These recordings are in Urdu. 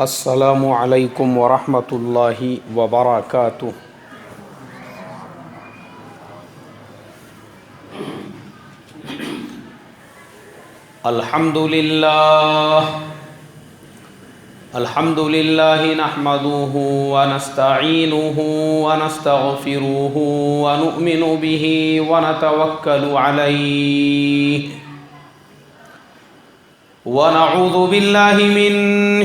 السلام علیکم ورحمۃ اللہ وبرکاتہ۔ الحمد للہ نحمده ونستعینه ونستغفره ونؤمن به ونتوکل علیہ ونعوذ باللہ من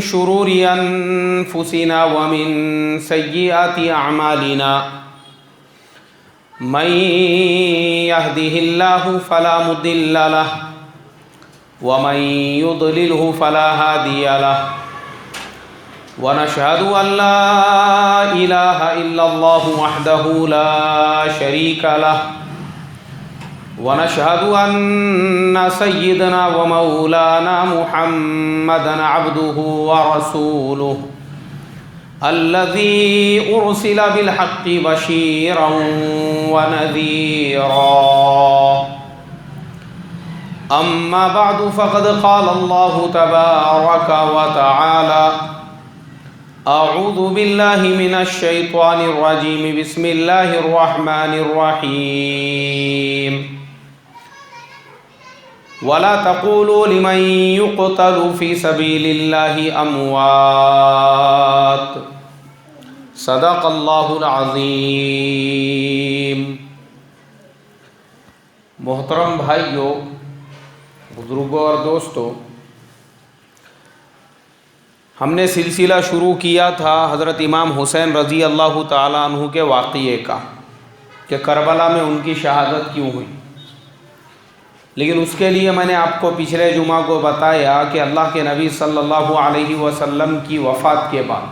شرور انفسنا ومن سیئات اعمالنا من يهده الله فلا مضل له ومن يضلله فلا هادي له ونشهد ان لا اله الا الله وحده لا شريك له ونشهد أن سيدنا ومولانا محمدا عبده ورسوله الذي أرسل بالحق بشيرا ونذيرا أما بعد فقد قال الله تبارك وتعالى أعوذ بالله من الشيطان الرجيم بسم الله الرحمن الرحيم ولا تقولوا لمن يقتل في سبيل الله أموات صدق اللہ العظیم۔ محترم بھائیوں، بزرگوں اور دوستوں، ہم نے سلسلہ شروع کیا تھا حضرت امام حسین رضی اللہ تعالیٰ عنہ کے واقعے کا کہ کربلا میں ان کی شہادت کیوں ہوئی، لیکن اس کے لیے میں نے آپ کو پچھلے جمعہ کو بتایا کہ اللہ کے نبی صلی اللہ علیہ وسلم کی وفات کے بعد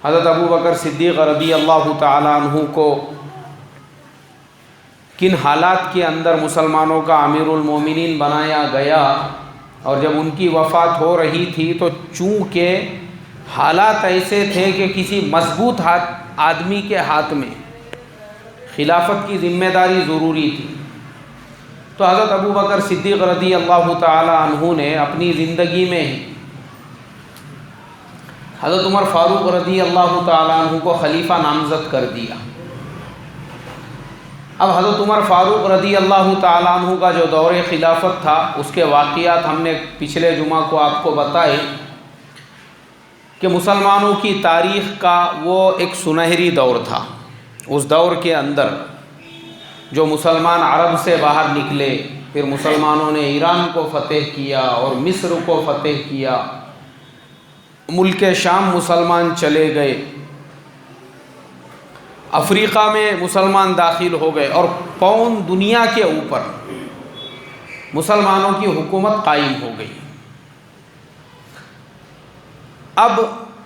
حضرت ابو بکر صدیق رضی اللہ تعالیٰ عنہ کو کن حالات کے اندر مسلمانوں کا امیر المومنین بنایا گیا، اور جب ان کی وفات ہو رہی تھی تو چونکہ حالات ایسے تھے کہ کسی مضبوط آدمی کے ہاتھ میں خلافت کی ذمہ داری ضروری تھی، تو حضرت ابو بکر صدیق رضی اللہ تعالی عنہ نے اپنی زندگی میں ہی حضرت عمر فاروق رضی اللہ تعالی عنہ کو خلیفہ نامزد کر دیا۔ اب حضرت عمر فاروق رضی اللہ تعالی عنہ کا جو دور خلافت تھا اس کے واقعات ہم نے پچھلے جمعہ کو آپ کو بتائے کہ مسلمانوں کی تاریخ کا وہ ایک سنہری دور تھا۔ اس دور کے اندر جو مسلمان عرب سے باہر نکلے، پھر مسلمانوں نے ایران کو فتح کیا اور مصر کو فتح کیا، ملک شام مسلمان چلے گئے، افریقہ میں مسلمان داخل ہو گئے اور پون دنیا کے اوپر مسلمانوں کی حکومت قائم ہو گئی۔ اب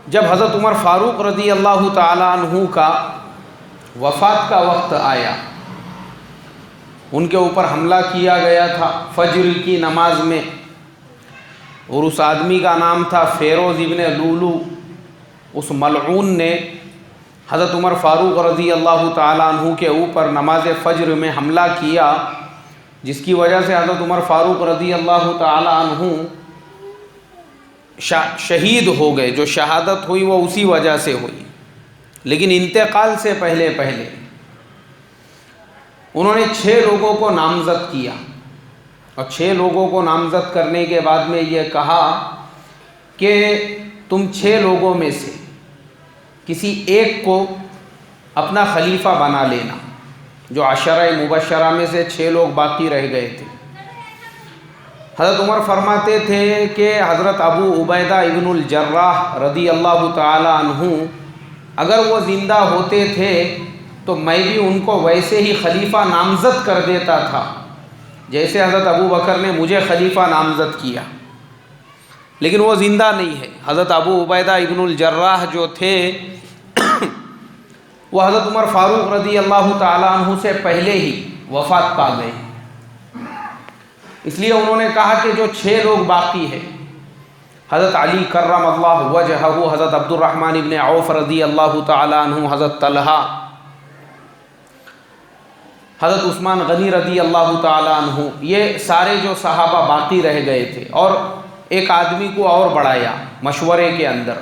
جب حضرت عمر فاروق رضی اللہ تعالی عنہ کا وفات کا وقت آیا، ان کے اوپر حملہ کیا گیا تھا فجر کی نماز میں، اور اس آدمی کا نام تھا فیروز ابن لولو۔ اس ملعون نے حضرت عمر فاروق رضی اللہ تعالیٰ عنہ کے اوپر نماز فجر میں حملہ کیا، جس کی وجہ سے حضرت عمر فاروق رضی اللہ تعالیٰ عنہ شہید ہو گئے۔ جو شہادت ہوئی وہ اسی وجہ سے ہوئی، لیکن انتقال سے پہلے انہوں نے 6 لوگوں کو نامزد کیا، اور 6 لوگوں کو نامزد کرنے کے بعد میں یہ کہا کہ تم 6 لوگوں میں سے کسی ایک کو اپنا خلیفہ بنا لینا۔ جو عشرہ مبشرہ میں سے 6 لوگ باقی رہ گئے تھے، حضرت عمر فرماتے تھے کہ حضرت ابو عبیدہ ابن الجراح رضی اللہ تعالی عنہ اگر وہ زندہ ہوتے تھے تو میں بھی ان کو ویسے ہی خلیفہ نامزد کر دیتا تھا جیسے حضرت ابو بکر نے مجھے خلیفہ نامزد کیا، لیکن وہ زندہ نہیں ہے۔ حضرت ابو عبیدہ ابن الجراح جو تھے وہ حضرت عمر فاروق رضی اللہ تعالیٰ عنہ سے پہلے ہی وفات پا گئے، اس لیے انہوں نے کہا کہ جو 6 لوگ باقی ہیں، حضرت علی کرم اللہ وجہہ، حضرت عبد الرحمن ابن عوف رضی اللہ تعالیٰ عنہ، حضرت طلحہ، حضرت عثمان غنی رضی اللہ تعالیٰ عنہ، یہ سارے جو صحابہ باقی رہ گئے تھے، اور ایک آدمی کو اور بڑھایا مشورے کے اندر،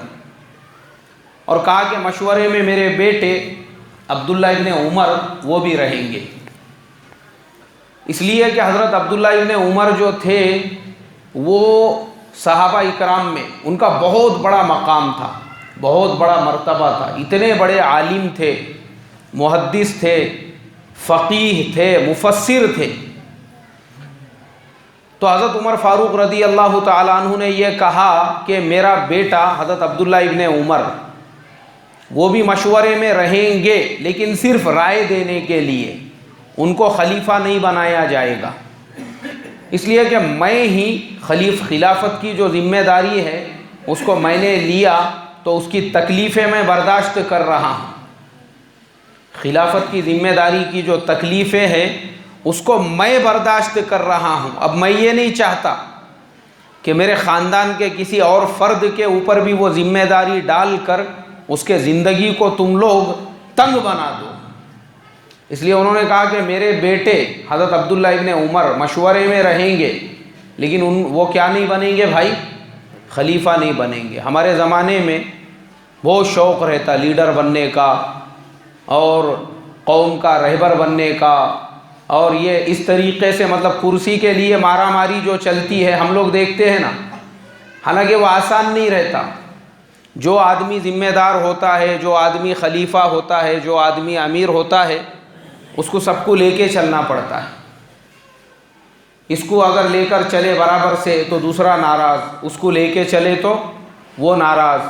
اور کہا کہ مشورے میں میرے بیٹے عبداللہ ابن عمر وہ بھی رہیں گے، اس لیے کہ حضرت عبداللہ ابن عمر جو تھے وہ صحابہ اکرام میں ان کا بہت بڑا مقام تھا، بہت بڑا مرتبہ تھا، اتنے بڑے عالم تھے، محدث تھے، فقیہ تھے، مفسر تھے۔ تو حضرت عمر فاروق رضی اللہ تعالیٰ عنہ نے یہ کہا کہ میرا بیٹا حضرت عبداللہ ابن عمر وہ بھی مشورے میں رہیں گے، لیکن صرف رائے دینے کے لیے، ان کو خلیفہ نہیں بنایا جائے گا، اس لیے کہ میں ہی خلافت کی جو ذمہ داری ہے اس کو میں نے لیا، تو اس کی تکلیفیں میں برداشت کر رہا ہوں۔ خلافت کی ذمہ داری کی جو تکلیفیں ہیں اس کو میں برداشت کر رہا ہوں۔ اب میں یہ نہیں چاہتا کہ میرے خاندان کے کسی اور فرد کے اوپر بھی وہ ذمہ داری ڈال کر اس کے زندگی کو تم لوگ تنگ بنا دو، اس لیے انہوں نے کہا کہ میرے بیٹے حضرت عبداللہ ابن عمر مشورے میں رہیں گے، لیکن وہ کیا نہیں بنیں گے بھائی؟ خلیفہ نہیں بنیں گے۔ ہمارے زمانے میں بہت شوق رہتا لیڈر بننے کا اور قوم کا رہبر بننے کا، اور یہ اس طریقے سے مطلب کرسی کے لیے مارا ماری جو چلتی ہے ہم لوگ دیکھتے ہیں نا، حالانکہ وہ آسان نہیں رہتا۔ جو آدمی ذمہ دار ہوتا ہے، جو آدمی خلیفہ ہوتا ہے، جو آدمی امیر ہوتا ہے، اس کو سب کو لے کے چلنا پڑتا ہے۔ اس کو اگر لے کر چلے برابر سے تو دوسرا ناراض، اس کو لے کے چلے تو وہ ناراض۔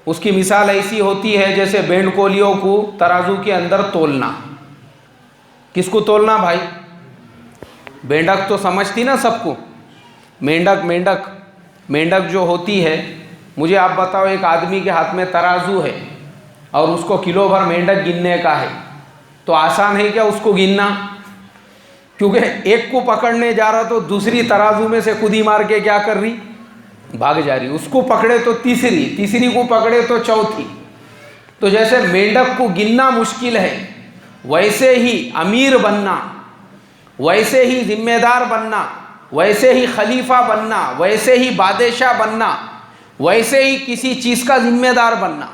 اس کی مثال ایسی ہوتی ہے جیسے بینڈ کولیوں کو ترازو کے اندر تولنا۔ کس کو تولنا بھائی؟ مینڈک تو سمجھتی نا سب کو، مینڈک جو ہوتی ہے، مجھے آپ بتاؤ ایک آدمی کے ہاتھ میں ترازو ہے اور اس کو کلو بھر مینڈک گننے کا ہے، تو آسان ہے کیا اس کو گننا؟ کیونکہ ایک کو پکڑنے جا رہا تو دوسری ترازو میں سے خود ہی مار کے کیا کر رہی؟ بھاگ جا رہی، اس کو پکڑے تو تیسری کو پکڑے تو چوتھی۔ تو جیسے مینڈک کو گننا مشکل ہے، ویسے ہی امیر بننا، ویسے ہی ذمہ دار بننا، ویسے ہی خلیفہ بننا، ویسے ہی بادشاہ بننا، ویسے ہی کسی چیز کا ذمہ دار بننا،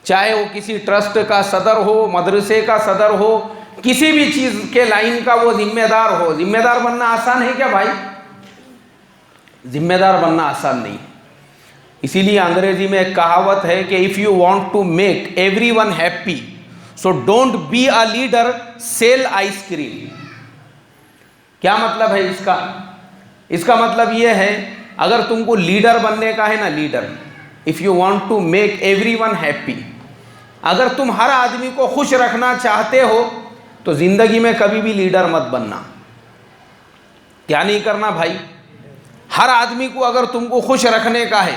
چاہے وہ کسی ٹرسٹ کا صدر ہو، مدرسے کا صدر ہو، کسی بھی چیز کے لائن کا وہ ذمہ دار ہو۔ ذمہ دار بننا آسان ہے کیا بھائی؟ ذمہ دار بننا آسان نہیں۔ اسی لیے انگریزی میں ایک کہاوت ہے کہ if you want to make everyone happy so don't be a leader, sell ice cream۔ کیا مطلب ہے اس کا؟ اس کا مطلب یہ ہے اگر تم کو لیڈر بننے کا ہے نا، leader, if you want to make everyone happy، اگر تم ہر آدمی کو خوش رکھنا چاہتے ہو تو زندگی میں کبھی بھی لیڈر مت بننا۔ کیا نہیں کرنا بھائی؟ ہر آدمی کو اگر تم کو خوش رکھنے کا ہے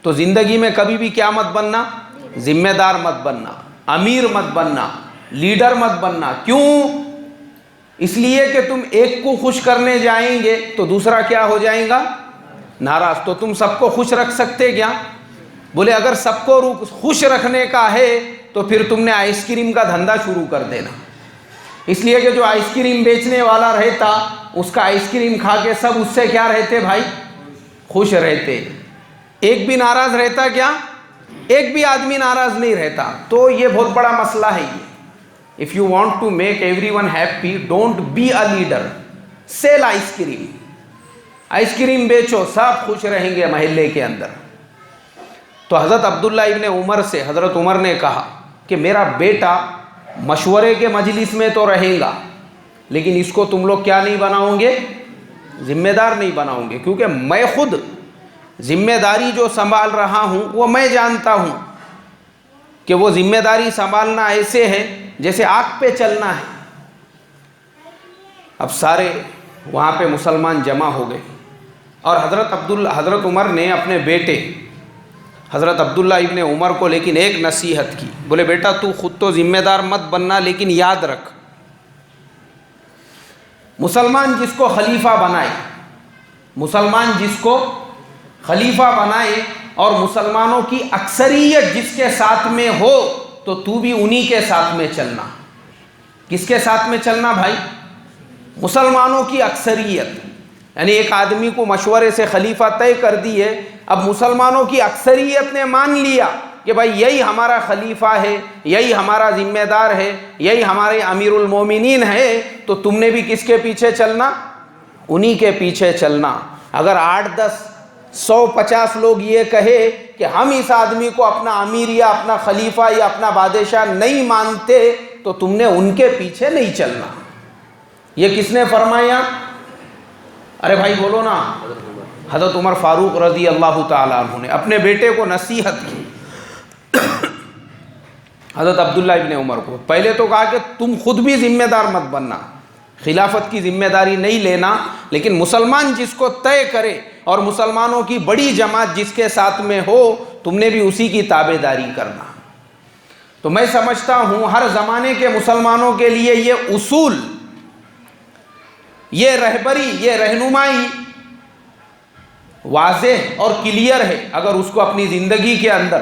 تو زندگی میں کبھی بھی کیا مت بننا؟ ذمہ دار مت بننا، امیر مت بننا، لیڈر مت بننا۔ کیوں؟ اس لیے کہ تم ایک کو خوش کرنے جائیں گے تو دوسرا کیا ہو جائے گا؟ ناراض۔ تو تم سب کو خوش رکھ سکتے کیا؟ بولے اگر سب کو خوش رکھنے کا ہے تو پھر تم نے آئس کریم کا دھندا شروع کر دینا، اس لیے کہ جو آئس کریم بیچنے والا رہتا اس کا آئس کریم کھا کے سب اس سے کیا رہتے بھائی؟ خوش رہتے۔ ایک بھی ناراض رہتا کیا؟ ایک بھی آدمی ناراض نہیں رہتا۔ تو یہ بہت بڑا مسئلہ ہے یہ۔ If you want to make everyone happy, don't be a leader, sell ice cream۔ Ice cream بیچو، سب خوش رہیں گے محلے کے اندر۔ تو حضرت عبداللہ ابن عمر سے حضرت عمر نے کہا کہ میرا بیٹا مشورے کے مجلس میں تو رہیں گا، لیکن اس کو تم لوگ کیا نہیں بناؤ گے؟ ذمہ دار نہیں بناؤ گے، کیونکہ میں خود ذمہ داری جو سنبھال رہا ہوں وہ میں جانتا ہوں کہ وہ ذمہ داری سنبھالنا ایسے ہے جیسے آگ پہ چلنا ہے۔ اب سارے وہاں پہ مسلمان جمع ہو گئے اور حضرت عمر نے اپنے بیٹے حضرت عبداللہ ابن عمر کو لیکن ایک نصیحت کی، بولے بیٹا تو خود تو ذمہ دار مت بننا، لیکن یاد رکھ مسلمان جس کو خلیفہ بنائے، مسلمان جس کو خلیفہ بنائے اور مسلمانوں کی اکثریت جس کے ساتھ میں ہو تو بھی انہی کے ساتھ میں چلنا۔ کس کے ساتھ میں چلنا بھائی؟ مسلمانوں کی اکثریت۔ یعنی ایک آدمی کو مشورے سے خلیفہ طے کر دیے، اب مسلمانوں کی اکثریت نے مان لیا کہ بھائی یہی ہمارا خلیفہ ہے، یہی ہمارا ذمہ دار ہے، یہی ہمارے امیر المومنین ہے، تو تم نے بھی کس کے پیچھے چلنا؟ انہی کے پیچھے چلنا۔ اگر 8 10 100 50 لوگ یہ کہے کہ ہم اس آدمی کو اپنا امیر یا اپنا خلیفہ یا اپنا بادشاہ نہیں مانتے، تو تم نے ان کے پیچھے نہیں چلنا۔ یہ کس نے فرمایا؟ ارے بھائی بولو نا۔ حضرت عمر فاروق رضی اللہ تعالیٰ عنہ نے اپنے بیٹے کو نصیحت کی، حضرت عبداللہ ابن عمر کو۔ پہلے تو کہا کہ تم خود بھی ذمہ دار مت بننا، خلافت کی ذمہ داری نہیں لینا، لیکن مسلمان جس کو طے کرے اور مسلمانوں کی بڑی جماعت جس کے ساتھ میں ہو، تم نے بھی اسی کی تابع داری کرنا۔ تو میں سمجھتا ہوں ہر زمانے کے مسلمانوں کے لیے یہ اصول، یہ رہبری، یہ رہنمائی واضح اور کلیئر ہے۔ اگر اس کو اپنی زندگی کے اندر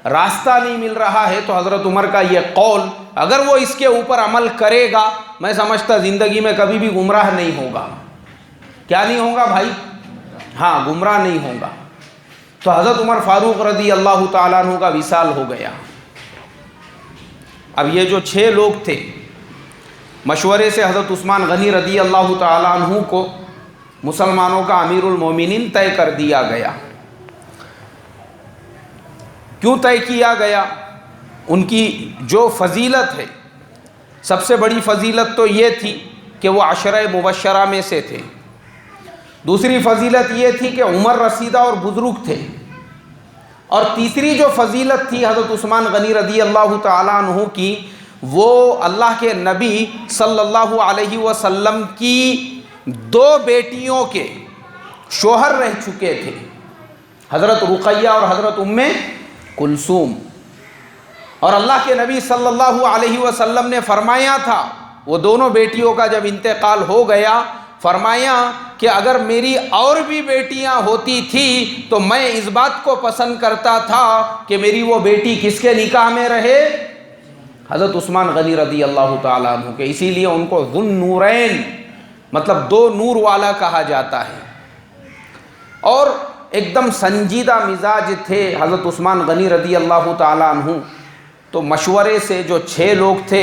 راستہ نہیں مل رہا ہے تو حضرت عمر کا یہ قول اگر وہ اس کے اوپر عمل کرے گا، میں سمجھتا زندگی میں کبھی بھی گمراہ نہیں ہوگا۔ کیا نہیں ہوگا بھائی؟ ہاں، گمراہ نہیں ہوگا۔ تو حضرت عمر فاروق رضی اللہ تعالیٰ عنہ کا وصال ہو گیا۔ اب یہ جو 6 لوگ تھے، مشورے سے حضرت عثمان غنی رضی اللہ تعالیٰ عنہ کو مسلمانوں کا امیر المومنین طے کر دیا گیا۔ کیوں طے کیا گیا؟ ان کی جو فضیلت ہے، سب سے بڑی فضیلت تو یہ تھی کہ وہ 10 مبشرہ میں سے تھے۔ دوسری فضیلت یہ تھی کہ عمر رسیدہ اور بزرگ تھے۔ اور تیسری جو فضیلت تھی حضرت عثمان غنی رضی اللہ تعالیٰ عنہ کی، وہ اللہ کے نبی صلی اللہ علیہ وسلم کی 2 بیٹیوں کے شوہر رہ چکے تھے، حضرت رقیہ اور حضرت ام کلثوم۔ اور اللہ کے نبی صلی اللہ علیہ وسلم نے فرمایا تھا، وہ دونوں بیٹیوں کا جب انتقال ہو گیا، فرمایا کہ اگر میری اور بھی بیٹیاں ہوتی تھی تو میں اس بات کو پسند کرتا تھا کہ میری وہ بیٹی کس کے نکاح میں رہے؟ حضرت عثمان غنی رضی اللہ تعالیٰ عنہ کے۔ اسی لیے ان کو ذو النورین، مطلب 2 نور والا کہا جاتا ہے۔ اور ایک دم سنجیدہ مزاج تھے حضرت عثمان غنی رضی اللہ تعالیٰ عنہ۔ تو مشورے سے جو 6 لوگ تھے،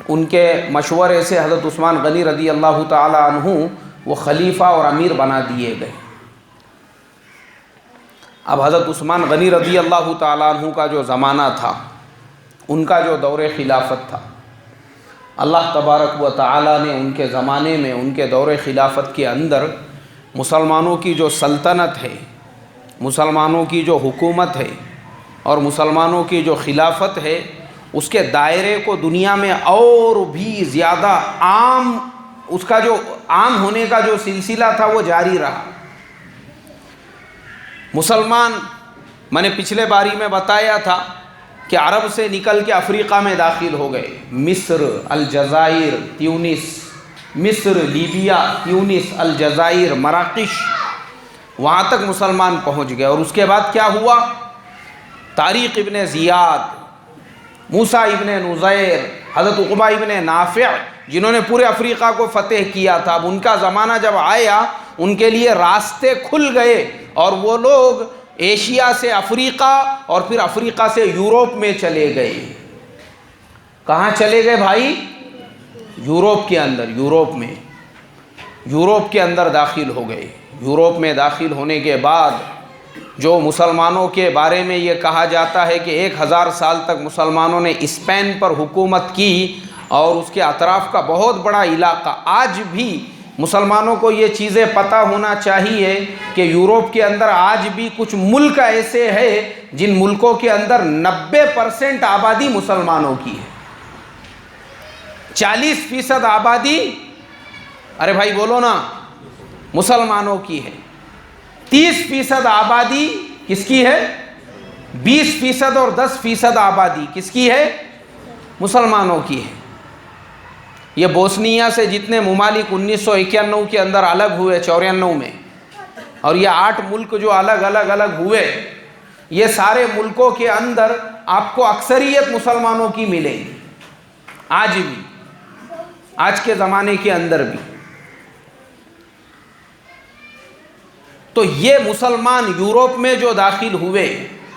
ان کے مشورے سے حضرت عثمان غنی رضی اللہ تعالیٰ عنہ وہ خلیفہ اور امیر بنا دیے گئے۔ اب حضرت عثمان غنی رضی اللہ تعالیٰ عنہ کا جو زمانہ تھا، ان کا جو دور خلافت تھا، اللہ تبارک و تعالیٰ نے ان کے زمانے میں، ان کے دور خلافت کے اندر مسلمانوں کی جو سلطنت ہے، مسلمانوں کی جو حکومت ہے اور مسلمانوں کی جو خلافت ہے، اس کے دائرے کو دنیا میں اور بھی زیادہ عام، اس کا جو عام ہونے کا جو سلسلہ تھا وہ جاری رہا۔ مسلمان، میں نے پچھلے باری میں بتایا تھا کہ عرب سے نکل کے افریقہ میں داخل ہو گئے، مصر، الجزائر، تیونس، مصر، لیبیا، تیونس، الجزائر، مراکش، وہاں تک مسلمان پہنچ گئے۔ اور اس کے بعد کیا ہوا؟ طارق ابن زیاد، موسیٰ ابن نزیر، حضرت عقبہ ابن نافع، جنہوں نے پورے افریقہ کو فتح کیا تھا، اب ان کا زمانہ جب آیا، ان کے لیے راستے کھل گئے اور وہ لوگ ایشیا سے افریقہ اور پھر افریقہ سے یورپ میں چلے گئے۔ کہاں چلے گئے بھائی؟ یورپ کے اندر، یورپ کے اندر داخل ہو گئے۔ یورپ میں داخل ہونے کے بعد جو مسلمانوں کے بارے میں یہ کہا جاتا ہے کہ 1000 سال تک مسلمانوں نے اسپین پر حکومت کی اور اس کے اطراف کا بہت بڑا علاقہ، آج بھی مسلمانوں کو یہ چیزیں پتہ ہونا چاہیے کہ یورپ کے اندر آج بھی کچھ ملک ایسے ہیں جن ملکوں کے اندر 90% آبادی مسلمانوں کی ہے، 40% آبادی، ارے بھائی بولو نا، مسلمانوں کی ہے، 30% آبادی کس کی ہے؟ 20% اور 10% آبادی کس کی ہے؟ مسلمانوں کی ہے۔ یہ بوسنیا سے جتنے ممالک 1991 کے اندر الگ ہوئے، 94 میں، اور یہ 8 ملک جو الگ ہوئے، یہ سارے ملکوں کے اندر آپ کو اکثریت مسلمانوں کی ملے گی، آج بھی، آج کے زمانے کے اندر بھی۔ تو یہ مسلمان یورپ میں جو داخل ہوئے،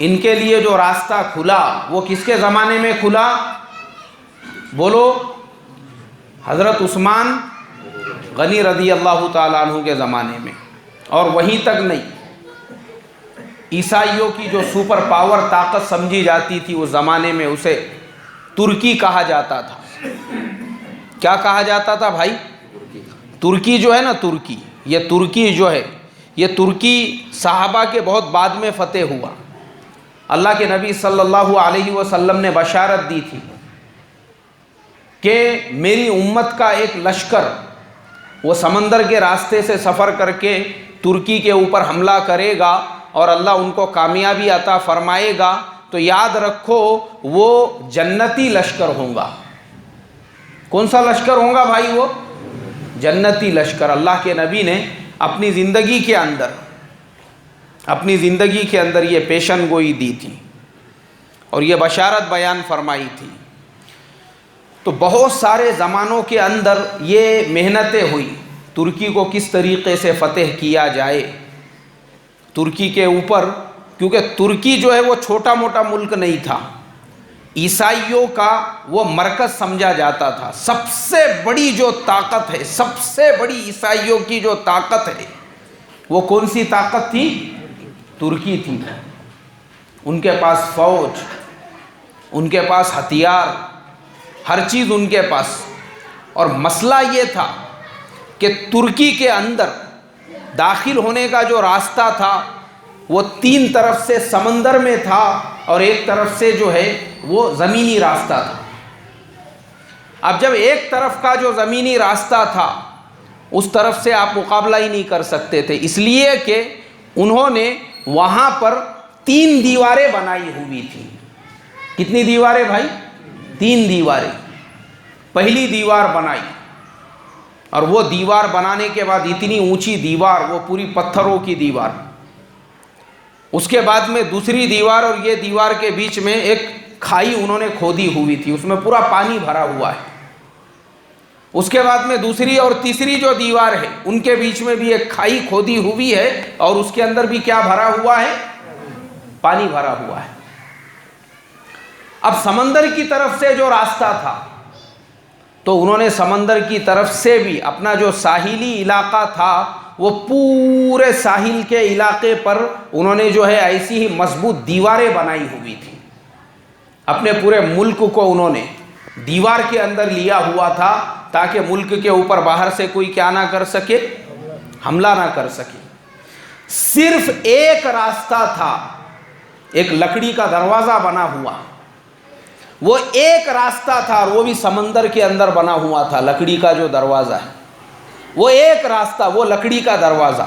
ان کے لیے جو راستہ کھلا وہ کس کے زمانے میں کھلا؟ بولو، حضرت عثمان غنی رضی اللہ تعالیٰ عنہ کے زمانے میں۔ اور وہیں تک نہیں، عیسائیوں کی جو سپر پاور طاقت سمجھی جاتی تھی اس زمانے میں، اسے ترکی کہا جاتا تھا۔ کیا کہا جاتا تھا بھائی؟ ترکی جو ہے نا، ترکی، یہ ترکی جو ہے، یہ ترکی صحابہ کے بہت بعد میں فتح ہوا۔ اللہ کے نبی صلی اللہ علیہ وسلم نے بشارت دی تھی کہ میری امت کا ایک لشکر وہ سمندر کے راستے سے سفر کر کے ترکی کے اوپر حملہ کرے گا اور اللہ ان کو کامیابی عطا فرمائے گا، تو یاد رکھو وہ جنتی لشکر ہوگا۔ کون سا لشکر ہوگا بھائی؟ وہ جنتی لشکر۔ اللہ کے نبی نے اپنی زندگی کے اندر یہ پیشن گوئی دی تھی اور یہ بشارت بیان فرمائی تھی۔ تو بہت سارے زمانوں کے اندر یہ محنتیں ہوئی ترکی کو کس طریقے سے فتح کیا جائے ترکی کے اوپر، کیونکہ ترکی جو ہے وہ چھوٹا موٹا ملک نہیں تھا، عیسائیوں کا وہ مرکز سمجھا جاتا تھا۔ سب سے بڑی جو طاقت ہے، سب سے بڑی عیسائیوں کی جو طاقت ہے، وہ کون سی طاقت تھی؟ ترکی تھی۔ ان کے پاس فوج، ان کے پاس ہتھیار، ہر چیز ان کے پاس۔ اور مسئلہ یہ تھا کہ ترکی کے اندر داخل ہونے کا جو راستہ تھا وہ 3 طرف سے سمندر میں تھا اور ایک طرف سے جو ہے وہ زمینی راستہ تھا۔ اب جب ایک طرف کا جو زمینی راستہ تھا اس طرف سے آپ مقابلہ ہی نہیں کر سکتے تھے، اس لیے کہ انہوں نے وہاں پر 3 دیواریں بنائی ہوئی تھی۔ کتنی دیواریں بھائی؟ 3 دیواریں۔ پہلی دیوار بنائی، اور وہ دیوار بنانے کے بعد اتنی اونچی دیوار، وہ پوری پتھروں کی دیوار۔ اس کے بعد میں دوسری دیوار اور یہ دیوار کے بیچ میں ایک کھائی انہوں نے کھودی ہوئی تھی، اس میں پورا پانی بھرا ہوا ہے۔ اس کے بعد میں دوسری اور تیسری جو دیوار ہے ان کے بیچ میں بھی ایک کھائی کھودی ہوئی ہے اور اس کے اندر بھی کیا بھرا ہوا ہے؟ پانی بھرا ہوا ہے۔ اب سمندر کی طرف سے جو راستہ تھا تو انہوں نے سمندر کی طرف سے بھی اپنا جو ساحلی علاقہ تھا وہ پورے ساحل کے علاقے پر انہوں نے جو ہے ایسی ہی مضبوط دیواریں بنائی ہوئی تھی۔ اپنے پورے ملک کو انہوں نے دیوار کے اندر لیا ہوا تھا تاکہ ملک کے اوپر باہر سے کوئی کیا نہ کر سکے، حملہ نہ کر سکے۔ صرف ایک راستہ تھا، ایک لکڑی کا دروازہ بنا ہوا، وہ ایک راستہ تھا اور وہ بھی سمندر کے اندر بنا ہوا تھا۔ لکڑی کا جو دروازہ ہے وہ ایک راستہ، وہ لکڑی کا دروازہ،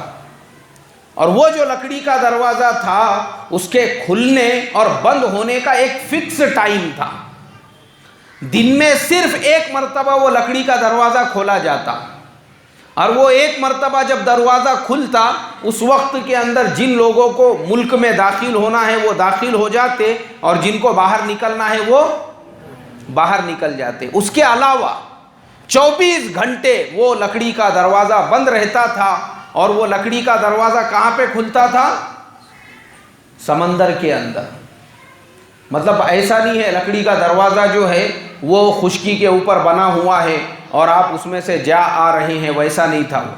اور وہ جو لکڑی کا دروازہ تھا اس کے کھلنے اور بند ہونے کا ایک فکس ٹائم تھا۔ دن میں صرف ایک مرتبہ وہ لکڑی کا دروازہ کھولا جاتا، اور وہ ایک مرتبہ جب دروازہ کھلتا اس وقت کے اندر جن لوگوں کو ملک میں داخل ہونا ہے وہ داخل ہو جاتے اور جن کو باہر نکلنا ہے وہ باہر نکل جاتے۔ اس کے علاوہ 24 گھنٹے وہ لکڑی کا دروازہ بند رہتا تھا، اور وہ لکڑی کا دروازہ کہاں پہ کھلتا تھا؟ سمندر کے اندر۔ مطلب ایسا نہیں ہے لکڑی کا دروازہ جو ہے وہ خشکی کے اوپر بنا ہوا ہے اور آپ اس میں سے جا آ رہے ہیں، ویسا نہیں تھا۔ وہ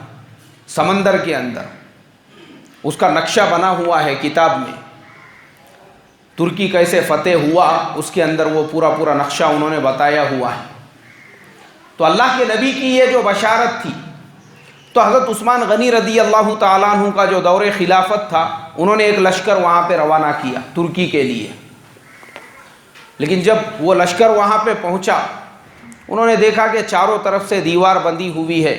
سمندر کے اندر اس کا نقشہ بنا ہوا ہے کتاب میں، ترکی کیسے فتح ہوا اس کے اندر وہ پورا نقشہ انہوں نے بتایا ہوا ہے۔ تو اللہ کے نبی کی یہ جو بشارت تھی، تو حضرت عثمان غنی رضی اللہ تعالیٰ عنہ کا جو دور خلافت تھا انہوں نے ایک لشکر وہاں پہ روانہ کیا ترکی کے لیے۔ لیکن جب وہ لشکر وہاں پہ پہنچا انہوں نے دیکھا کہ چاروں طرف سے دیوار بندی ہوئی ہے۔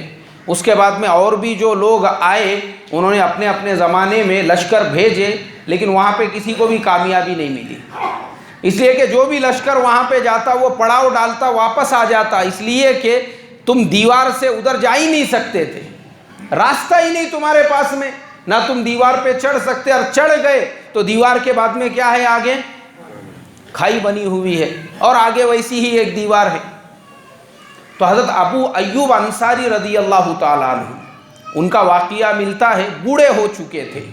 اس کے بعد میں اور بھی جو لوگ آئے انہوں نے اپنے اپنے زمانے میں لشکر بھیجے، لیکن وہاں پہ کسی کو بھی کامیابی نہیں ملی، اس لیے کہ جو بھی لشکر وہاں پہ جاتا وہ پڑاؤ ڈالتا واپس آ جاتا، اس لیے کہ تم دیوار سے ادھر جا ہی نہیں سکتے تھے، راستہ ہی نہیں تمہارے پاس میں، نہ تم دیوار پہ چڑھ سکتے، اور چڑھ گئے تو دیوار کے بعد میں کیا ہے؟ آگے کھائی بنی ہوئی ہے اور آگے ویسی ہی ایک دیوار ہے۔ تو حضرت ابو ایوب انصاری رضی اللہ تعالیٰ عنہ ان کا واقعہ ملتا ہے، بوڑھے ہو چکے تھے،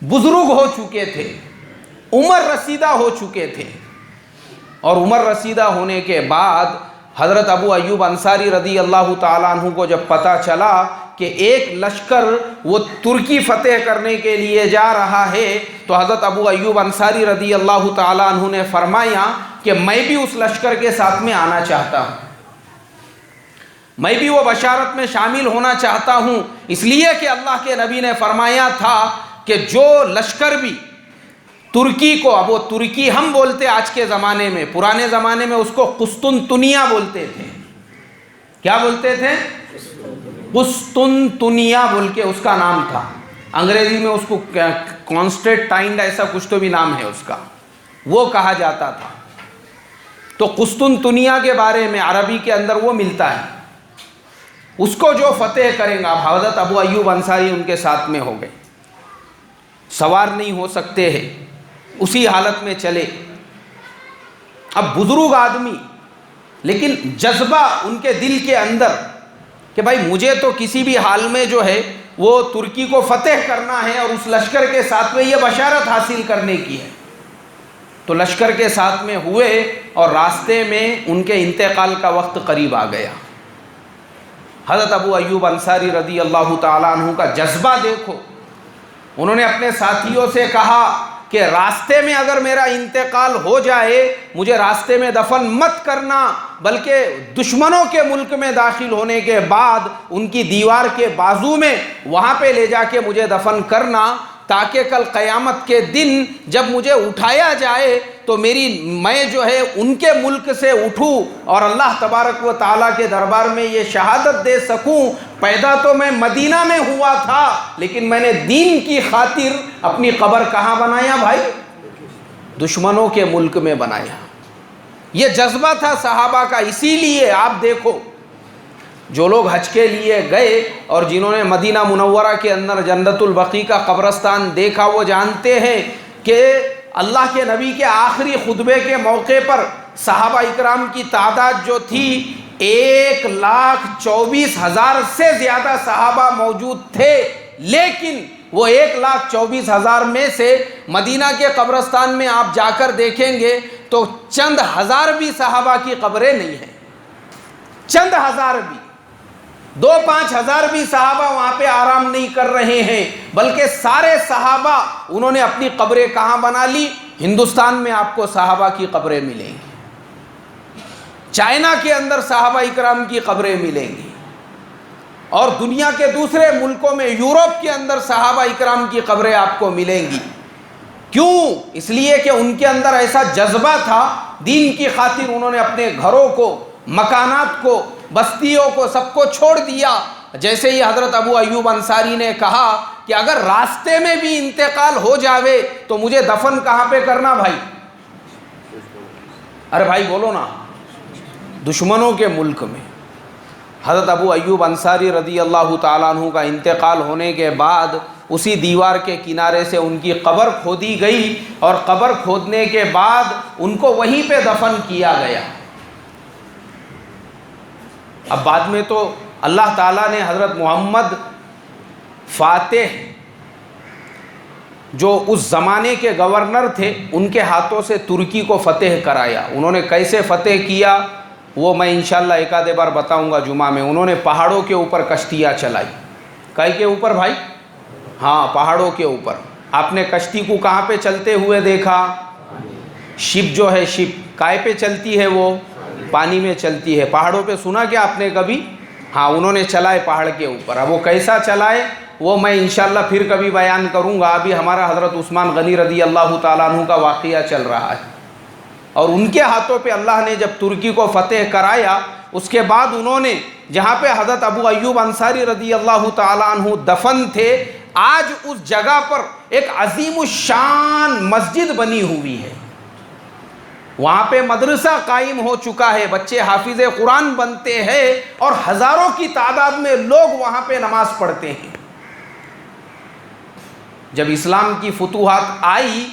بزرگ ہو چکے تھے، عمر رسیدہ ہو چکے تھے، اور عمر رسیدہ ہونے کے بعد حضرت ابو ایوب انصاری رضی اللہ تعالیٰ عنہ کو جب پتہ چلا کہ ایک لشکر وہ ترکی فتح کرنے کے لیے جا رہا ہے، تو حضرت ابو ایوب انصاری رضی اللہ تعالیٰ عنہ نے فرمایا کہ میں بھی اس لشکر کے ساتھ میں آنا چاہتا ہوں، میں بھی وہ بشارت میں شامل ہونا چاہتا ہوں، اس لیے کہ اللہ کے نبی نے فرمایا تھا کہ جو لشکر بھی ترکی کو، اب وہ ترکی ہم بولتے آج کے زمانے میں، پرانے زمانے میں اس کو قسطنطنیہ بولتے تھے، کیا بولتے تھے؟ قسطنطنیہ بول کے اس کا نام تھا، انگریزی میں اس کو کانسٹینٹائن ایسا کچھ تو بھی نام ہے اس کا، وہ کہا جاتا تھا۔ تو قسطنطنیہ کے بارے میں عربی کے اندر وہ ملتا ہے، اس کو جو فتح کریں گا، حضرت ابو ایوب انصاری ان کے ساتھ میں ہو گئے، سوار نہیں ہو سکتے ہیں، اسی حالت میں چلے۔ اب بزرگ آدمی، لیکن جذبہ ان کے دل کے اندر کہ بھائی مجھے تو کسی بھی حال میں جو ہے وہ ترکی کو فتح کرنا ہے، اور اس لشکر کے ساتھ میں یہ بشارت حاصل کرنے کی ہے، تو لشکر کے ساتھ میں ہوئے، اور راستے میں ان کے انتقال کا وقت قریب آ گیا۔ حضرت ابو ایوب انصاری رضی اللہ تعالیٰ عنہ کا جذبہ دیکھو، انہوں نے اپنے ساتھیوں سے کہا کہ راستے میں اگر میرا انتقال ہو جائے، مجھے راستے میں دفن مت کرنا، بلکہ دشمنوں کے ملک میں داخل ہونے کے بعد ان کی دیوار کے بازو میں وہاں پہ لے جا کے مجھے دفن کرنا، تاکہ کل قیامت کے دن جب مجھے اٹھایا جائے تو میں جو ہے ان کے ملک سے اٹھوں اور اللہ تبارک و تعالیٰ کے دربار میں یہ شہادت دے سکوں، پیدا تو میں مدینہ میں ہوا تھا، لیکن میں نے دین کی خاطر اپنی قبر کہاں بنایا بھائی؟ دشمنوں کے ملک میں بنایا۔ یہ جذبہ تھا صحابہ کا۔ اسی لیے آپ دیکھو، جو لوگ حج کے لیے گئے اور جنہوں نے مدینہ منورہ کے اندر جنت البقیع کا قبرستان دیکھا، وہ جانتے ہیں کہ اللہ کے نبی کے آخری خطبے کے موقع پر صحابہ اکرام کی تعداد جو تھی 1,24,000 سے زیادہ صحابہ موجود تھے، لیکن وہ 1,24,000 میں سے مدینہ کے قبرستان میں آپ جا کر دیکھیں گے تو چند ہزار بھی صحابہ کی قبریں نہیں ہیں، چند ہزار بھی، 2-5 ہزار بھی صحابہ وہاں پہ آرام نہیں کر رہے ہیں، بلکہ سارے صحابہ انہوں نے اپنی قبریں کہاں بنا لی؟ ہندوستان میں آپ کو صحابہ کی قبریں ملیں گی، چائنا کے اندر صحابہ اکرام کی قبریں ملیں گی، اور دنیا کے دوسرے ملکوں میں، یورپ کے اندر صحابہ اکرام کی قبریں آپ کو ملیں گی۔ کیوں؟ اس لیے کہ ان کے اندر ایسا جذبہ تھا، دین کی خاطر انہوں نے اپنے گھروں کو، مکانات کو، بستیوں کو، سب کو چھوڑ دیا۔ جیسے ہی حضرت ابو ایوب انصاری نے کہا کہ اگر راستے میں بھی انتقال ہو جاوے تو مجھے دفن کہاں پہ کرنا بھائی؟ ارے بھائی بولو نا، دشمنوں کے ملک میں۔ حضرت ابو ایوب انصاری رضی اللہ تعالیٰ عنہ کا انتقال ہونے کے بعد اسی دیوار کے کنارے سے ان کی قبر کھودی گئی، اور قبر کھودنے کے بعد ان کو وہیں پہ دفن کیا گیا۔ اب بعد میں تو اللہ تعالیٰ نے حضرت محمد فاتح، جو اس زمانے کے گورنر تھے، ان کے ہاتھوں سے ترکی کو فتح کرایا۔ انہوں نے کیسے فتح کیا وہ میں انشاءاللہ ایک آدھے بار بتاؤں گا جمعہ میں۔ انہوں نے پہاڑوں کے اوپر کشتیاں چلائی۔ کائے کے اوپر بھائی؟ ہاں، پہاڑوں کے اوپر۔ آپ نے کشتی کو کہاں پہ چلتے ہوئے دیکھا؟ شپ جو ہے، شپ کائے پہ چلتی ہے؟ وہ پانی میں چلتی ہے۔ پہاڑوں پہ سنا کیا آپ نے کبھی؟ ہاں، انہوں نے چلائے پہاڑ کے اوپر۔ اب وہ کیسا چلائے وہ میں انشاءاللہ پھر کبھی بیان کروں گا۔ ابھی ہمارا حضرت عثمان غنی رضی اللہ تعالیٰ عنہ کا واقعہ چل رہا ہے، اور ان کے ہاتھوں پہ اللہ نے جب ترکی کو فتح کرایا، اس کے بعد انہوں نے جہاں پہ حضرت ابو ایوب انصاری رضی اللہ تعالیٰ عنہ دفن تھے، آج اس جگہ پر ایک عظیم الشان مسجد بنی ہوئی ہے۔ وہاں پہ مدرسہ قائم ہو چکا ہے، بچے حافظ قرآن بنتے ہیں، اور ہزاروں کی تعداد میں لوگ وہاں پہ نماز پڑھتے ہیں۔ جب اسلام کی فتوحات آئی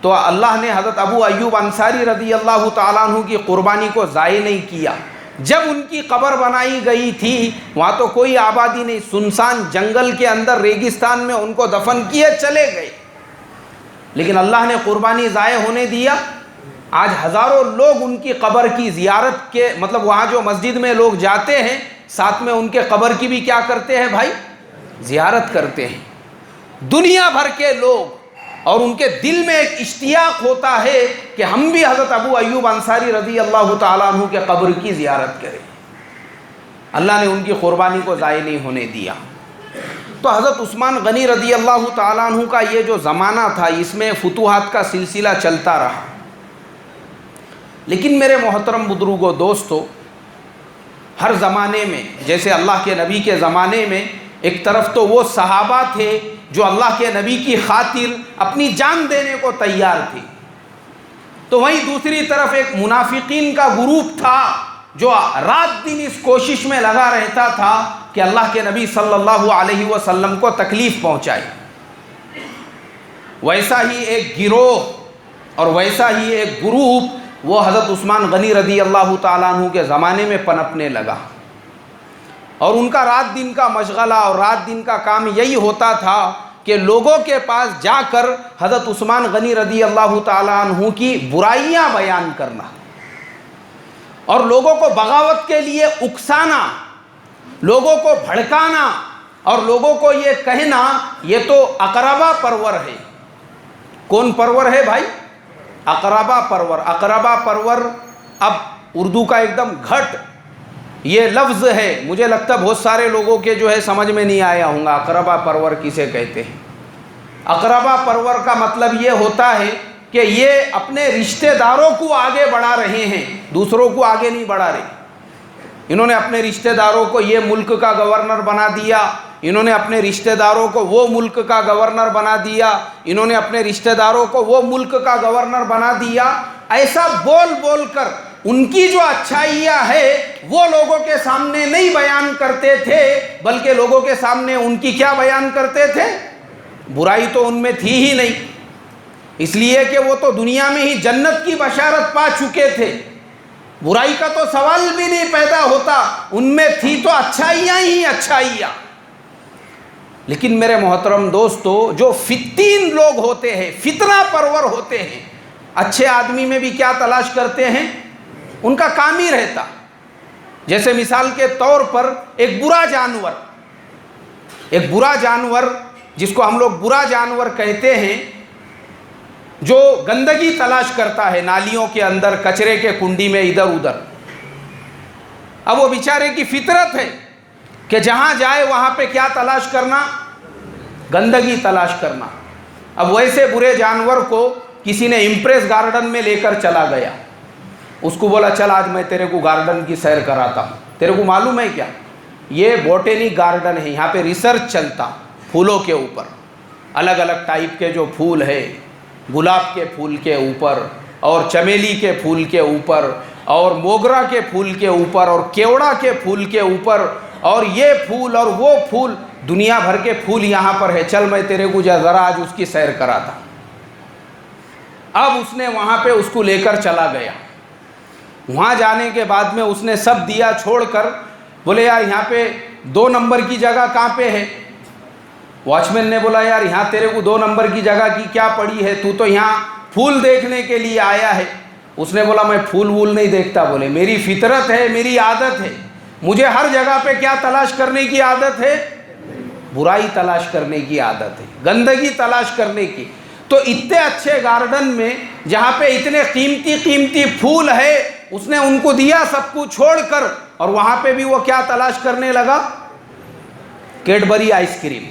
تو اللہ نے حضرت ابو ایوب انصاری رضی اللہ تعالیٰ عنہ کی قربانی کو ضائع نہیں کیا۔ جب ان کی قبر بنائی گئی تھی وہاں تو کوئی آبادی نہیں، سنسان جنگل کے اندر ریگستان میں ان کو دفن کیے چلے گئے، لیکن اللہ نے قربانی ضائع ہونے دیا؟ آج ہزاروں لوگ ان کی قبر کی زیارت کے مطلب وہاں جو مسجد میں لوگ جاتے ہیں ساتھ میں ان کے قبر کی بھی کیا کرتے ہیں بھائی؟ زیارت کرتے ہیں دنیا بھر کے لوگ، اور ان کے دل میں ایک اشتیاق ہوتا ہے کہ ہم بھی حضرت ابو ایوب انصاری رضی اللہ تعالیٰ عنہ کے قبر کی زیارت کریں۔ اللہ نے ان کی قربانی کو ضائع نہیں ہونے دیا۔ تو حضرت عثمان غنی رضی اللہ تعالیٰ عنہ کا یہ جو زمانہ تھا اس میں فتوحات کا سلسلہ چلتا رہا، لیکن میرے محترم بزرگوں دوستو، ہر زمانے میں جیسے اللہ کے نبی کے زمانے میں ایک طرف تو وہ صحابہ تھے جو اللہ کے نبی کی خاطر اپنی جان دینے کو تیار تھے، تو وہیں دوسری طرف ایک منافقین کا گروپ تھا جو رات دن اس کوشش میں لگا رہتا تھا کہ اللہ کے نبی صلی اللہ علیہ وسلم کو تکلیف پہنچائے۔ ویسا ہی ایک گروہ اور ویسا ہی ایک گروپ وہ حضرت عثمان غنی رضی اللہ تعالیٰ عنہ کے زمانے میں پنپنے لگا، اور ان کا رات دن کا مشغلہ اور رات دن کا کام یہی ہوتا تھا کہ لوگوں کے پاس جا کر حضرت عثمان غنی رضی اللہ تعالیٰ عنہ کی برائیاں بیان کرنا اور لوگوں کو بغاوت کے لیے اکسانا، لوگوں کو بھڑکانا اور لوگوں کو یہ کہنا یہ تو اقربا پرور ہے۔ کون پرور ہے بھائی؟ اقربا پرور۔ اقربا پرور اب اردو کا ایک دم گھٹ یہ لفظ ہے، مجھے لگتا ہے بہت سارے لوگوں کے جو ہے سمجھ میں نہیں آیا ہوں گا اقربا پرور کسے کہتے ہیں۔ اقربا پرور کا مطلب یہ ہوتا ہے کہ یہ اپنے رشتہ داروں کو آگے بڑھا رہے ہیں، دوسروں کو آگے نہیں بڑھا رہے۔ انہوں نے اپنے رشتہ داروں کو یہ ملک کا گورنر بنا دیا، انہوں نے اپنے رشتہ داروں کو وہ ملک کا گورنر بنا دیا، انہوں نے اپنے رشتہ داروں کو وہ ملک کا گورنر بنا دیا، ایسا بول بول کر ان کی جو اچھائیاں ہے وہ لوگوں کے سامنے نہیں بیان کرتے تھے، بلکہ لوگوں کے سامنے ان کی کیا بیان کرتے تھے؟ برائی تو ان میں تھی ہی نہیں، اس لیے کہ وہ تو دنیا میں ہی جنت کی بشارت پا چکے تھے، برائی کا تو سوال بھی نہیں پیدا ہوتا، ان میں تھی تو اچھائیاں ہی اچھائیاں۔ لیکن میرے محترم دوستو، جو فتین لوگ ہوتے ہیں، فتنہ پرور ہوتے ہیں، اچھے آدمی میں بھی کیا تلاش کرتے ہیں؟ ان کا کام ہی رہتا، جیسے مثال کے طور پر ایک برا جانور جس کو ہم لوگ برا جانور کہتے ہیں، جو گندگی تلاش کرتا ہے نالیوں کے اندر، کچرے کے کنڈی میں، ادھر ادھر۔ اب وہ بیچارے کی فطرت ہے کہ جہاں جائے وہاں پہ کیا تلاش کرنا؟ گندگی تلاش کرنا۔ اب ویسے برے جانور کو کسی نے امپریس گارڈن میں لے کر چلا گیا، اس کو بولا چل آج میں تیرے کو گارڈن کی سیر کراتا ہوں۔ تیرے کو معلوم ہے کیا؟ یہ بوٹینک گارڈن ہے، یہاں پہ ریسرچ چلتا پھولوں کے اوپر، الگ الگ ٹائپ کے جو پھول ہے، گلاب کے پھول کے اوپر اور چمیلی کے پھول کے اوپر اور موگرا کے پھول کے اوپر اور کیوڑا کے پھول کے اوپر، اور یہ پھول اور وہ پھول، دنیا بھر کے پھول یہاں پر ہے، چل میں تیرے کو ذرا آج اس کی سیر کراتا۔ اب اس نے وہاں پہ اس کو لے کر چلا گیا، وہاں جانے کے بعد میں اس نے سب دیا چھوڑ کر بولے یار یہاں پہ 2 نمبر کی جگہ کہاں پہ ہے؟ واچ مین نے بولا یار یہاں تیرے کو 2 نمبر کی جگہ کی کیا پڑی ہے، تو یہاں پھول دیکھنے کے لیے آیا ہے۔ اس نے بولا میں پھول وول نہیں دیکھتا، بولے میری فطرت ہے، میری عادت ہے، مجھے ہر جگہ پہ کیا تلاش کرنے کی عادت ہے؟ برائی تلاش کرنے کی عادت ہے، گندگی تلاش کرنے کی۔ تو اتنے اچھے گارڈن میں جہاں پہ اتنے قیمتی قیمتی پھول ہے، اس نے ان کو دیا سب کو چھوڑ کر، اور وہاں پہ بھی وہ کیا تلاش کرنے لگا؟ Cadbury ice cream.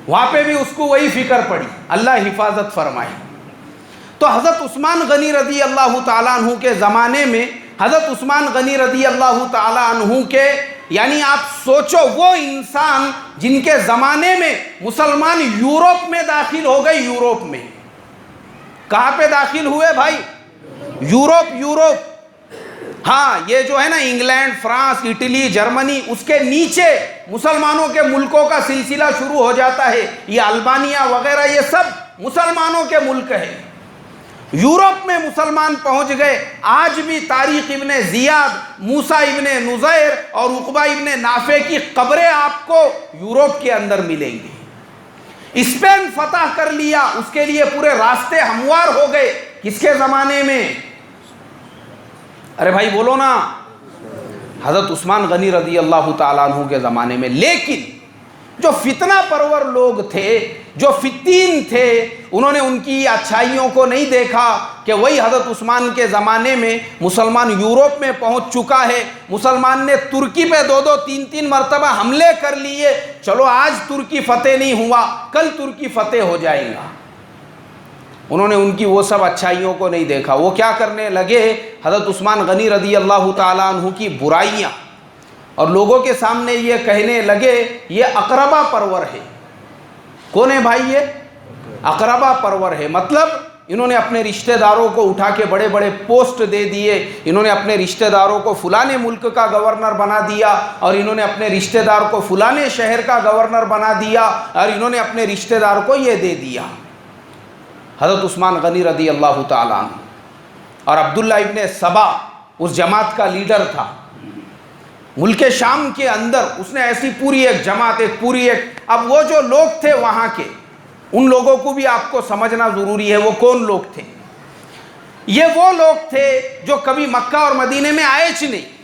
وہاں پہ بھی اس کو وہی فکر پڑی، اللہ حفاظت فرمائے۔ تو حضرت عثمان غنی رضی اللہ تعالیٰ عنہ کے زمانے میں، حضرت عثمان غنی رضی اللہ تعالیٰ عنہ کے، یعنی آپ سوچو وہ انسان جن کے زمانے میں مسلمان یورپ میں داخل ہو گئے، یورپ میں کہاں پہ داخل ہوئے بھائی؟ یورپ، ہاں یہ جو ہے نا انگلینڈ، فرانس، اٹلی، جرمنی، اس کے نیچے مسلمانوں کے ملکوں کا سلسلہ شروع ہو جاتا ہے، یہ البانیہ وغیرہ یہ سب مسلمانوں کے ملک ہے۔ یورپ میں مسلمان پہنچ گئے. آج بھی طارق ابن زیاد, موسیٰ ابن نزیر اور عقبہ ابن نافع کی قبریں آپ کو یورپ کے اندر ملیں گی. اسپین فتح کر لیا, اس کے لیے پورے راستے ہموار ہو گئے. کس کے زمانے میں؟ ارے بھائی بولو نا, حضرت عثمان غنی رضی اللہ تعالیٰ عنہ کے زمانے میں. لیکن جو فتنہ پرور لوگ تھے, جو فتین تھے, انہوں نے ان کی اچھائیوں کو نہیں دیکھا کہ وہی حضرت عثمان کے زمانے میں مسلمان یورپ میں پہنچ چکا ہے, مسلمان نے ترکی پہ 2-3 مرتبہ حملے کر لیے, چلو آج ترکی فتح نہیں ہوا, کل ترکی فتح ہو جائے گا. انہوں نے ان کی وہ سب اچھائیوں کو نہیں دیکھا. وہ کیا کرنے لگے؟ حضرت عثمان غنی رضی اللہ تعالیٰ عنہ کی برائیاں اور لوگوں کے سامنے یہ کہنے لگے یہ اقربا پرور ہے. کون ہے بھائی؟ یہ اقربا پرور ہے. مطلب انہوں نے اپنے رشتہ داروں کو اٹھا کے بڑے بڑے پوسٹ دے دیے, انہوں نے اپنے رشتہ داروں کو فلانے ملک کا گورنر بنا دیا, اور انہوں نے اپنے رشتہ دار کو فلانے شہر کا گورنر بنا دیا, اور انہوں نے اپنے رشتہ دار کو یہ دے دیا. حضرت عثمان غنی رضی اللہ تعالیٰ عنہ اور عبداللہ ابن سبا اس جماعت کا لیڈر تھا. ملک شام کے اندر اس نے ایسی پوری ایک جماعت, اب وہ جو لوگ تھے وہاں کے, ان لوگوں کو بھی آپ کو سمجھنا ضروری ہے. وہ کون لوگ تھے؟ یہ وہ لوگ تھے جو کبھی مکہ اور مدینے میں آئے چ نہیں,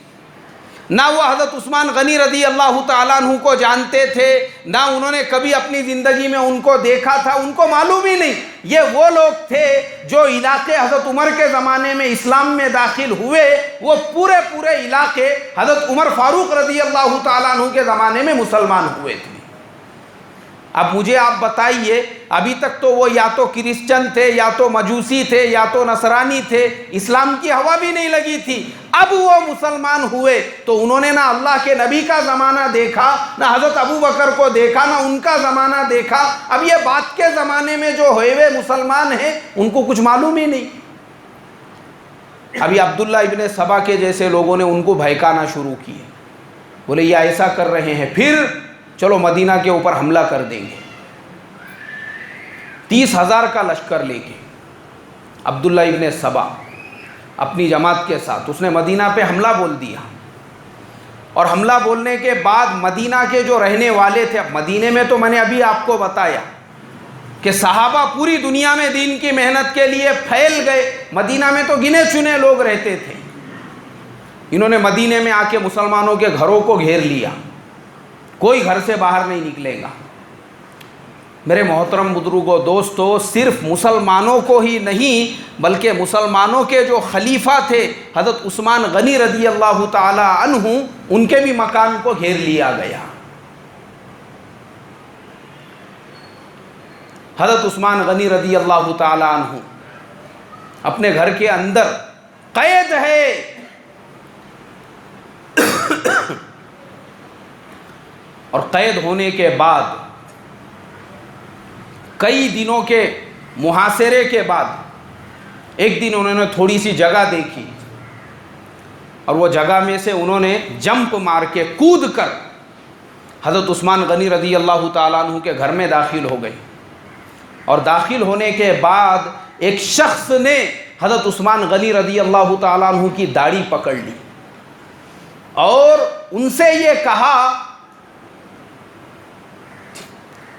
نہ وہ حضرت عثمان غنی رضی اللہ تعالیٰ عنہ کو جانتے تھے, نہ انہوں نے کبھی اپنی زندگی میں ان کو دیکھا تھا, ان کو معلوم ہی نہیں. یہ وہ لوگ تھے جو علاقے حضرت عمر کے زمانے میں اسلام میں داخل ہوئے, وہ پورے علاقے حضرت عمر فاروق رضی اللہ تعالیٰ عنہ کے زمانے میں مسلمان ہوئے تھے. اب مجھے آپ بتائیے, ابھی تک تو وہ یا تو کرسچن تھے, یا تو مجوسی تھے, یا تو نصرانی تھے, اسلام کی ہوا بھی نہیں لگی تھی. اب وہ مسلمان ہوئے تو انہوں نے نہ اللہ کے نبی کا زمانہ دیکھا, نہ حضرت ابو بکر کو دیکھا, نہ ان کا زمانہ دیکھا. اب یہ بات کے زمانے میں جو ہوئے مسلمان ہیں ان کو کچھ معلوم ہی نہیں. ابھی عبداللہ ابن سبا کے جیسے لوگوں نے ان کو بھڑکانا شروع کیے, بولے یہ ایسا کر رہے ہیں, پھر چلو مدینہ کے اوپر حملہ کر دیں گے. 30,000 کا لشکر لے کے عبداللہ ابن سبا اپنی جماعت کے ساتھ اس نے مدینہ پہ حملہ بول دیا. اور حملہ بولنے کے بعد مدینہ کے جو رہنے والے تھے, اب مدینے میں تو میں نے ابھی آپ کو بتایا کہ صحابہ پوری دنیا میں دین کی محنت کے لیے پھیل گئے, مدینہ میں تو گنے چنے لوگ رہتے تھے. انہوں نے مدینے میں آ کے مسلمانوں کے گھروں کو گھیر لیا, کوئی گھر سے باہر نہیں نکلے گا. میرے محترم بزرگوں, دوستو, صرف مسلمانوں کو ہی نہیں بلکہ مسلمانوں کے جو خلیفہ تھے حضرت عثمان غنی رضی اللہ تعالی عنہ, ان کے بھی مکان کو گھیر لیا گیا. حضرت عثمان غنی رضی اللہ تعالی عنہ اپنے گھر کے اندر قید ہے. اور قید ہونے کے بعد کئی دنوں کے محاصرے کے بعد ایک دن انہوں نے تھوڑی سی جگہ دیکھی, اور وہ جگہ میں سے انہوں نے جمپ مار کے کود کر حضرت عثمان غنی رضی اللہ تعالیٰ عنہ کے گھر میں داخل ہو گئے. اور داخل ہونے کے بعد ایک شخص نے حضرت عثمان غنی رضی اللہ تعالیٰ عنہ کی داڑھی پکڑ لی اور ان سے یہ کہا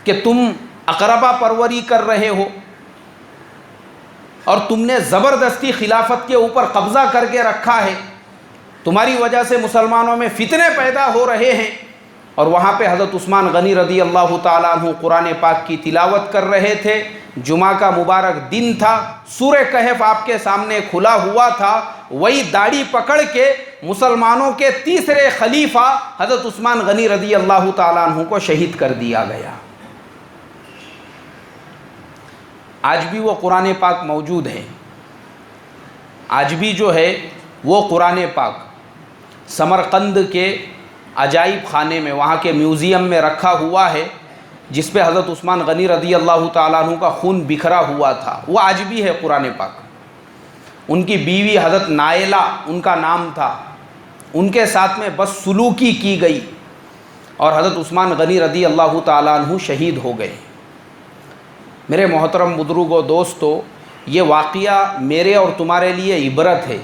کہ تم اقربا پروری کر رہے ہو اور تم نے زبردستی خلافت کے اوپر قبضہ کر کے رکھا ہے, تمہاری وجہ سے مسلمانوں میں فتنے پیدا ہو رہے ہیں. اور وہاں پہ حضرت عثمان غنی رضی اللہ تعالیٰ عنہ قرآن پاک کی تلاوت کر رہے تھے. جمعہ کا مبارک دن تھا, سورہ کہف آپ کے سامنے کھلا ہوا تھا. وہی داڑھی پکڑ کے مسلمانوں کے تیسرے خلیفہ حضرت عثمان غنی رضی اللہ تعالیٰ عنہ کو شہید کر دیا گیا. آج بھی وہ قرآن پاک موجود ہے, آج بھی جو ہے وہ قرآن پاک سمرقند کے عجائب خانے میں, وہاں کے میوزیم میں رکھا ہوا ہے, جس پہ حضرت عثمان غنی رضی اللہ تعالیٰ عنہ کا خون بکھرا ہوا تھا. وہ آج بھی ہے قرآن پاک. ان کی بیوی حضرت نائلہ ان کا نام تھا, ان کے ساتھ میں بس سلوکی کی گئی اور حضرت عثمان غنی رضی اللہ تعالیٰ عنہ شہید ہو گئے. میرے محترم بزرگوں, دوستو, یہ واقعہ میرے اور تمہارے لیے عبرت ہے۔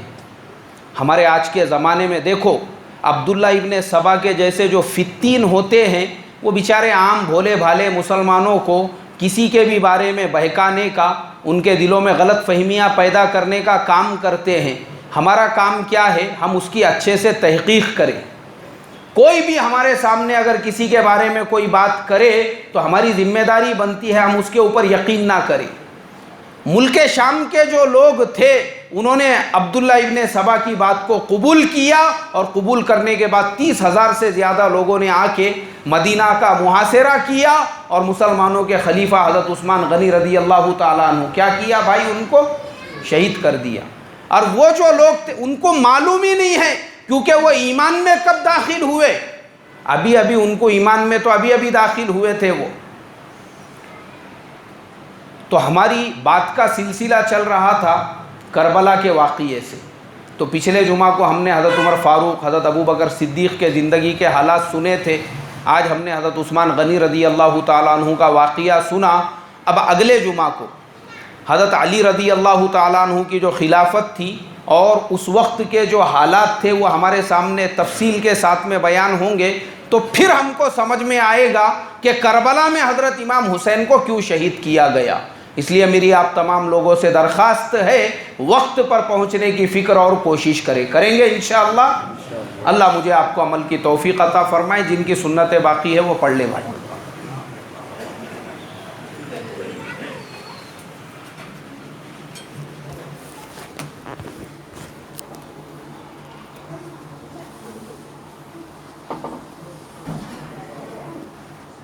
ہمارے آج کے زمانے میں دیکھو، عبداللہ ابن سبا کے جیسے جو فتین ہوتے ہیں، وہ بیچارے عام بھولے بھالے مسلمانوں کو کسی کے بھی بارے میں بہکانے کا، ان کے دلوں میں غلط فہمیاں پیدا کرنے کا کام کرتے ہیں۔ ہمارا کام کیا ہے؟ ہم اس کی اچھے سے تحقیق کریں۔ کوئی بھی ہمارے سامنے اگر کسی کے بارے میں کوئی بات کرے تو ہماری ذمہ داری بنتی ہے ہم اس کے اوپر یقین نہ کریں۔ ملک شام کے جو لوگ تھے انہوں نے عبداللہ ابن سبا کی بات کو قبول کیا، اور قبول کرنے کے بعد 30,000 سے زیادہ لوگوں نے آ کے مدینہ کا محاصرہ کیا، اور مسلمانوں کے خلیفہ حضرت عثمان غنی رضی اللہ تعالیٰ عنہ کیا کیا بھائی؟ ان کو شہید کر دیا۔ اور وہ جو لوگ تھے ان کو معلوم ہی نہیں ہے، کیونکہ وہ ایمان میں کب داخل ہوئے؟ ابھی ان کو ایمان میں تو ابھی داخل ہوئے تھے وہ۔ تو ہماری بات کا سلسلہ چل رہا تھا کربلا کے واقعے سے۔ تو پچھلے جمعہ کو ہم نے حضرت عمر فاروق، حضرت ابو بکر صدیق کے زندگی کے حالات سنے تھے۔ آج ہم نے حضرت عثمان غنی رضی اللہ تعالیٰ عنہ کا واقعہ سنا۔ اب اگلے جمعہ کو حضرت علی رضی اللہ تعالیٰ عنہ کی جو خلافت تھی اور اس وقت کے جو حالات تھے وہ ہمارے سامنے تفصیل کے ساتھ میں بیان ہوں گے، تو پھر ہم کو سمجھ میں آئے گا کہ کربلا میں حضرت امام حسین کو کیوں شہید کیا گیا۔ اس لیے میری آپ تمام لوگوں سے درخواست ہے وقت پر پہنچنے کی فکر اور کوشش کریں گے انشاءاللہ۔ اللہ مجھے آپ کو عمل کی توفیق عطا فرمائے۔ جن کی سنتیں باقی ہے وہ پڑھ لے بھائی۔